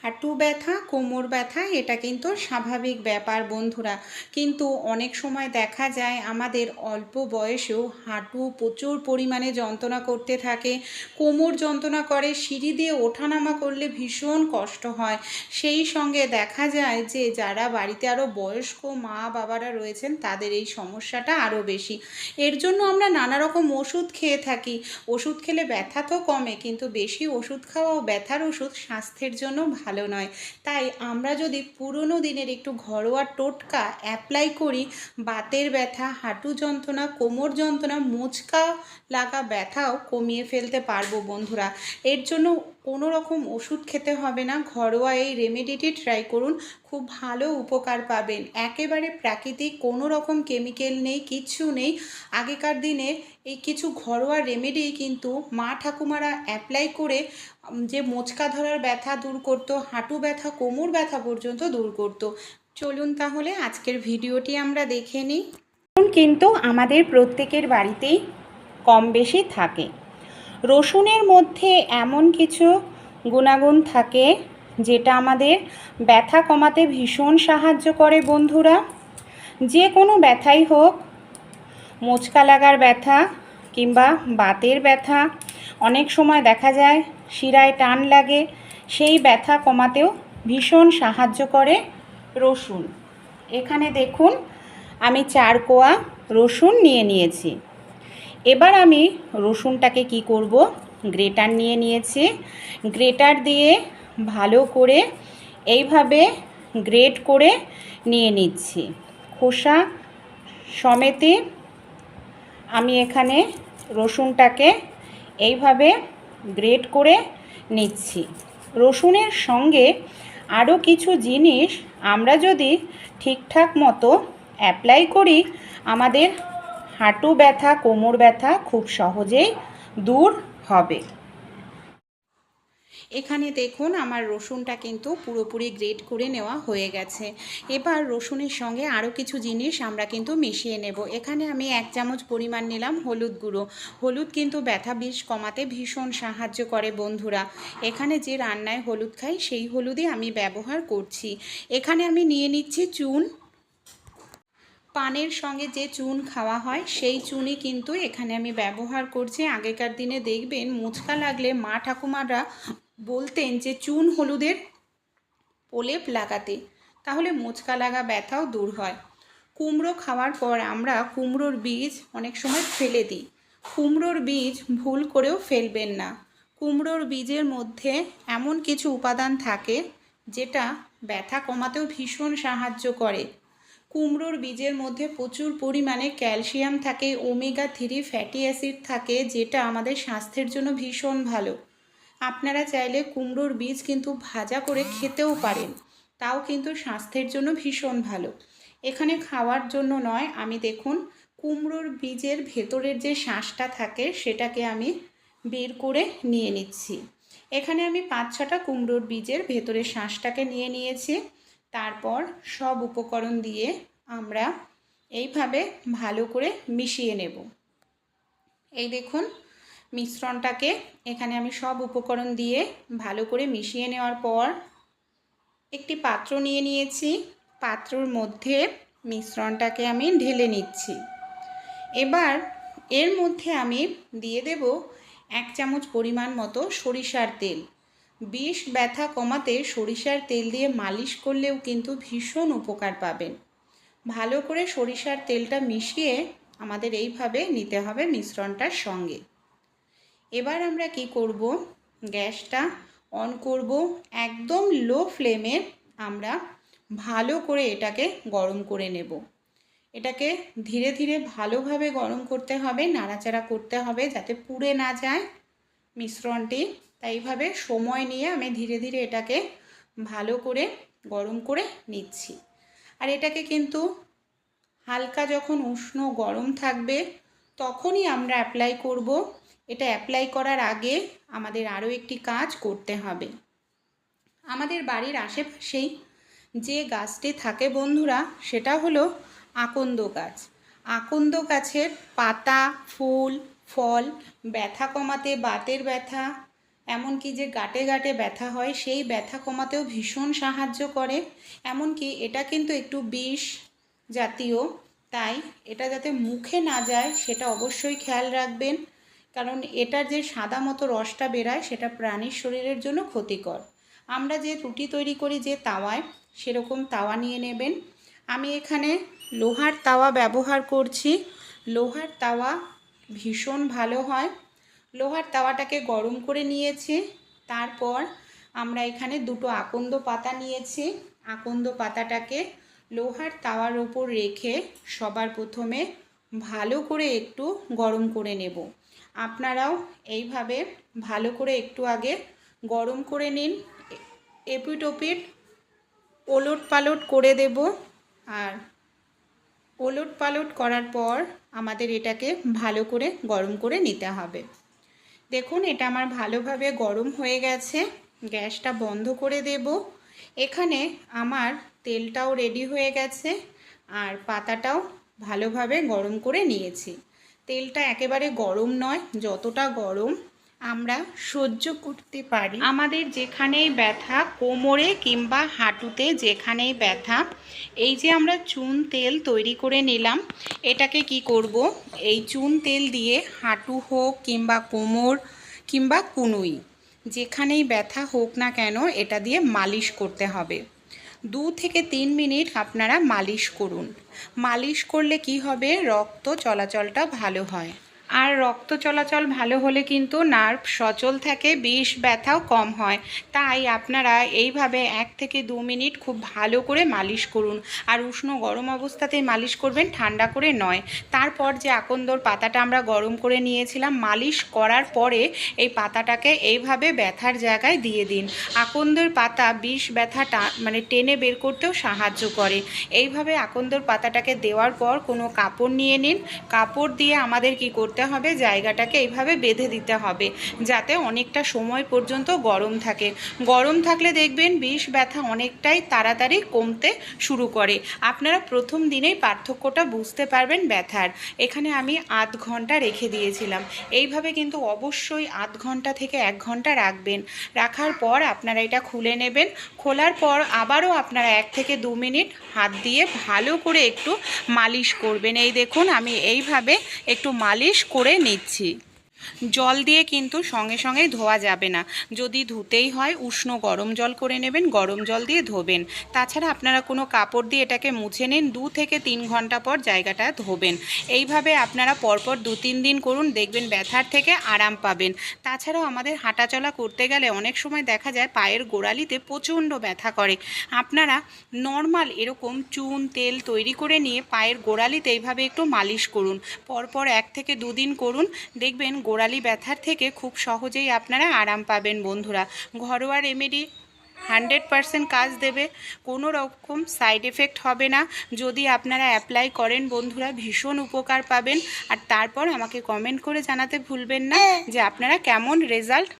হাঁটু ব্যথা, কোমর ব্যথা এটা কিন্তু স্বাভাবিক ব্যাপার বন্ধুরা। কিন্তু অনেক সময় দেখা যায় আমাদের অল্প বয়সেও হাঁটু প্রচুর পরিমাণে যন্ত্রণা করতে থাকে, কোমর যন্ত্রণা করে, সিঁড়ি দিয়ে ওঠানামা করলে ভীষণ কষ্ট হয়। সেই সঙ্গে দেখা যায় যে যারা বাড়িতে আরও বয়স্ক মা বাবারা রয়েছেন তাদের এই সমস্যাটা আরও বেশি। এর জন্য আমরা নানা রকম ওষুধ খেয়ে থাকি। ওষুধ খেলে ব্যথা তো কমে, কিন্তু বেশি ওষুধ খাওয়া ও ব্যথার ওষুধ স্বাস্থ্যের জন্য ভালো নয়। তাই আমরা যদি পুরনো দিনের একটু ঘরোয়া টোটকা অ্যাপ্লাই করি, বাতের ব্যথা, হাঁটু যন্ত্রণা, কোমর যন্ত্রণা, মোচকা লাগা ব্যথাও কমিয়ে ফেলতে পারবো বন্ধুরা। এর জন্য কোনো রকম ওষুধ খেতে হবে না, ঘরোয়া এই রেমেডিটি ট্রাই করুন, খুব ভালো উপকার পাবেন। একেবারে প্রাকৃতিক, কোনো রকম কেমিক্যাল নেই, কিচ্ছু নেই। আগেকার দিনে এই কিছু ঘরোয়া রেমেডি কিন্তু মা ঠাকুমারা অ্যাপ্লাই করে যে মোচকা ধরার ব্যথা দূর করতো, হাঁটু ব্যথা, কোমর ব্যথা পর্যন্ত দূর করতো। চলুন তাহলে আজকের ভিডিওটি আমরা দেখে নিই। কিন্তু আমাদের প্রত্যেকের বাড়িতেই কম বেশি থাকে। রসুনের মধ্যে এমন কিছু গুণাগুণ থাকে যেটা আমাদের ব্যথা কমাতে ভীষণ সাহায্য করে বন্ধুরা। যে কোনো ব্যথাই হোক, মোচকা লাগার ব্যথা কিংবা বাতের ব্যথা, অনেক সময় দেখা যায় শিরায় টান লাগে, সেই ব্যথা কমাতেও ভীষণ সাহায্য করে রসুন। এখানে দেখুন আমি 4 কোয়া রসুন নিয়ে নিয়েছি। এবার আমি রসুনটাকে কি করব, গ্রেটার নিয়ে নিয়েছি। গ্রেটার দিয়ে ভালো করে এইভাবে গ্রেট করে নিয়ে নিচ্ছি। খোসা সমেতে আমি এখানে রসুনটাকে এইভাবে গ্রেট করে নিচ্ছি। রসুনের সঙ্গে আরও কিছু জিনিস আমরা যদি ঠিকঠাক মতো অ্যাপ্লাই করি, আমাদের হাঁটু ব্যথা, কোমর ব্যথা খুব সহজেই দূর হবে। এখানে দেখুন আমার রসুনটা কিন্তু পুরোপুরি গ্রেট করে নেওয়া হয়ে গেছে। এবার রসুনের সঙ্গে আরও কিছু জিনিস আমরা কিন্তু মিশিয়ে নেব। এখানে আমি 1 চামচ পরিমাণ নিলাম হলুদ গুঁড়ো। হলুদ কিন্তু ব্যথা বিষ কমাতে ভীষণ সাহায্য করে বন্ধুরা। এখানে যে রান্নায় হলুদ খাই সেই হলুদই আমি ব্যবহার করছি। এখানে আমি নিয়ে নিচ্ছি চুন। পানের সঙ্গে যে চুন খাওয়া হয় সেই চুনই কিন্তু এখানে আমি ব্যবহার করছি। আগেকার দিনে দেখবেন মোচকা লাগলে মা ঠাকুমারা বলতেন যে চুন হলুদের প্রলেপ লাগাতে, তাহলে মোচকা লাগা ব্যথাও দূর হয়। কুমড়ো খাওয়ার পর আমরা কুমড়োর বীজ অনেক সময় ফেলে দিই। কুমড়োর বীজ ভুল করেও ফেলবেন না। কুমড়োর বীজের মধ্যে এমন কিছু উপাদান থাকে যেটা ব্যথা কমাতেও ভীষণ সাহায্য করে। কুমড়োর বীজের মধ্যে প্রচুর পরিমাণে ক্যালসিয়াম থাকে, ওমেগা 3 ফ্যাটি অ্যাসিড থাকে, যেটা আমাদের স্বাস্থ্যের জন্য ভীষণ ভালো। আপনারা চাইলে কুমড়োর বীজ কিন্তু ভাজা করে খেতেও পারেন, তাও কিন্তু স্বাস্থ্যের জন্য ভীষণ ভালো। এখানে খাওয়ার জন্য নয়, আমি দেখুন কুমড়োর বীজের ভেতরের যে শাঁসটা থাকে সেটাকে আমি বের করে নিয়ে নিচ্ছি। এখানে আমি 5-6টা কুমড়োর বীজের ভেতরের শাঁসটাকে নিয়ে নিয়েছি। তারপর সব উপকরণ দিয়ে আমরা এইভাবে ভালো করে মিশিয়ে নেব। এই দেখুন মিশ্রণটাকে এখানে আমি সব উপকরণ দিয়ে ভালো করে মিশিয়ে নেওয়ার পর একটি পাত্র নিয়ে নিয়েছি। পাত্রর মধ্যে মিশ্রণটাকে আমি ঢেলে নিচ্ছি। এবার এর মধ্যে আমি দিয়ে দেব 1 চামচ পরিমাণ মতো সরিষার তেল। বিষ ব্যথা কমাতে সরিষার তেল দিয়ে মালিশ করলেও কিন্তু ভীষণ উপকার পাবেন। ভালো করে সরিষার তেলটা মিশিয়ে আমাদের এইভাবে নিতে হবে মিশ্রণটার সঙ্গে। এবার আমরা কি করব, গ্যাসটা অন করব, একদম লো ফ্লেমে আমরা ভালো করে এটাকে গরম করে নেব। এটাকে ধীরে ধীরে ভালোভাবে গরম করতে হবে, নাড়াচাড়া করতে হবে যাতে পুড়ে না যায় মিশ্রণটি। তাই এইভাবে সময় নিয়ে আমি ধীরে ধীরে এটাকে ভালো করে গরম করে নিচ্ছি। আর এটাকে কিন্তু হালকা যখন উষ্ণ গরম থাকবে তখনই আমরা অ্যাপ্লাই করব। এটা অ্যাপ্লাই করার আগে আমাদের আরও একটি কাজ করতে হবে। আমাদের বাড়ির আশেপাশেই যে গাছটি থাকে বন্ধুরা, সেটা হলো আকন্দ গাছ। আকন্দ গাছের পাতা, ফুল, ফল ব্যথা কমাতে, বাতের ব্যথা এমনকি যে গাঁটে গাঁটে ব্যথা হয় সেই ব্যথা কমাতেও ভীষণ সাহায্য করে। এমনকি এটা কিন্তু একটু বিষ জাতীয়, তাই এটা যাতে মুখে না যায় সেটা অবশ্যই খেয়াল রাখবেন, কারণ এটার যে সাদা মতো রসটা বেরায় সেটা প্রাণীর শরীরের জন্য ক্ষতিকর। আমরা যে রুটি তৈরি করি যে তাওয়ায়, সেরকম তাওয়া নিয়ে নেবেন। আমি এখানে লোহার তাওয়া ব্যবহার করছি। লোহার তাওয়া ভীষণ ভালো হয়। লোহার তাওয়াটাকে গরম করে নিয়েছি। তারপর আমরা এখানে দুটো আকন্দ পাতা নিয়েছি। আকন্দ পাতাটাকে লোহার তাওয়ার ওপর রেখে সবার প্রথমে ভালো করে একটু গরম করে নেব। আপনারাও এইভাবে ভালো করে একটু আগে গরম করে নিন। এপিট ওপিট ওলট পালট করে দেব। আর ওলট পালট করার পর আমাদের এটাকে ভালো করে গরম করে নিতে হবে। দেখুন এটা আমার ভালোভাবে গরম হয়ে গেছে। গ্যাসটা বন্ধ করে দেব। এখানে আমার তেলটাও রেডি হয়ে গেছে আর পাতাটাও ভালোভাবে গরম করে নিয়েছি। তেলটা একেবারে গরম নয়, যতটা গরম আমরা সহ্য করতে পারি। আমাদের যেখানেই ব্যথা, কোমরে কিংবা হাঁটুতে যেখানেই ব্যথা, এই যে আমরা চুন তেল তৈরি করে নিলাম, এটাকে কি করব, এই চুন তেল দিয়ে হাঁটু হোক কিংবা কোমর কিংবা কনুই যেখানেই ব্যথা হোক না কেন এটা দিয়ে মালিশ করতে হবে। 2 থেকে 3 মিনিট আপনারা মালিশ করুন। মালিশ করলে কি হবে, রক্ত চলাচলটা ভালো হয়। আর রক্ত চলাচল ভালো হলে কিন্তু নার্ভ সচল থাকে, বিষ ব্যথাও কম হয়। তাই আপনারা এইভাবে 1 থেকে 2 মিনিট খুব ভালো করে মালিশ করুন। আর উষ্ণ গরম অবস্থাতেই মালিশ করবেন, ঠান্ডা করে নয়। তারপর যে আকন্দর পাতাটা আমরা গরম করে নিয়েছিলাম, মালিশ করার পরে এই পাতাটাকে এইভাবে ব্যথার জায়গায় দিয়ে দিন। আকন্দর পাতা বিষ ব্যথাটা টেনে বের করতেও সাহায্য করে। এইভাবে আকন্দর পাতাটাকে দেওয়ার পর কোনো কাপড় নিয়ে নিন। কাপড় দিয়ে আমাদের কি করতে হবে, জায়গাটাকে এইভাবে বেঁধে দিতে হবে যাতে অনেকটা সময় পর্যন্ত গরম থাকে। গরম থাকলে দেখবেন বিষ ব্যথা অনেকটাই তাড়াতাড়ি কমতে শুরু করে। আপনারা প্রথম দিনেই পার্থক্যটা বুঝতে পারবেন ব্যথার। এখানে আমি আধ ঘন্টা রেখে দিয়েছিলাম। এইভাবে কিন্তু অবশ্যই আধ ঘন্টা থেকে 1 ঘন্টা রাখবেন। রাখার পর আপনারা এটা খুলে নেবেন। খোলার পর আবারও আপনারা 1 থেকে 2 মিনিট হাত দিয়ে ভালো করে একটু মালিশ করবেন। এই দেখুন আমি এইভাবে একটু মালিশ করে নিচ্ছি। জল দিয়ে কিন্তু সঙ্গে সঙ্গেই ধোয়া যাবে না। যদি ধুতেই হয় উষ্ণ গরম জল করে নেবেন, গরম জল দিয়ে ধোবেন। তাছাড়া আপনারা কোনো কাপড় দিয়ে এটাকে মুছে নিন। 2 থেকে 3 ঘন্টা পর জায়গাটা ধোবেন। এইভাবে আপনারা পরপর 2-3 দিন করুন, দেখবেন ব্যথার থেকে আরাম পাবেন। তাছাড়াও আমাদের হাঁটাচলা করতে গেলে অনেক সময় দেখা যায় পায়ের গোড়ালিতে প্রচণ্ড ব্যথা করে। আপনারা নর্মাল এরকম চুন তেল তৈরি করে নিয়ে পায়ের গোড়ালিতে এইভাবে একটু মালিশ করুন। পরপর 1 থেকে 2 দিন করুন, দেখবেন গোড়ালি ব্যথার থেকে খুব সহজেই আপনারা আরাম পাবেন। বন্ধুরা, ঘরোয়া রেমেডি 100% কাজ দেবে, কোনো রকম সাইড এফেক্ট হবে না। যদি আপনারা অ্যাপ্লাই করেন বন্ধুরা ভীষণ উপকার পাবেন। আর তারপর আমাকে কমেন্ট করে জানাতে ভুলবেন না যে আপনারা কেমন রেজাল্ট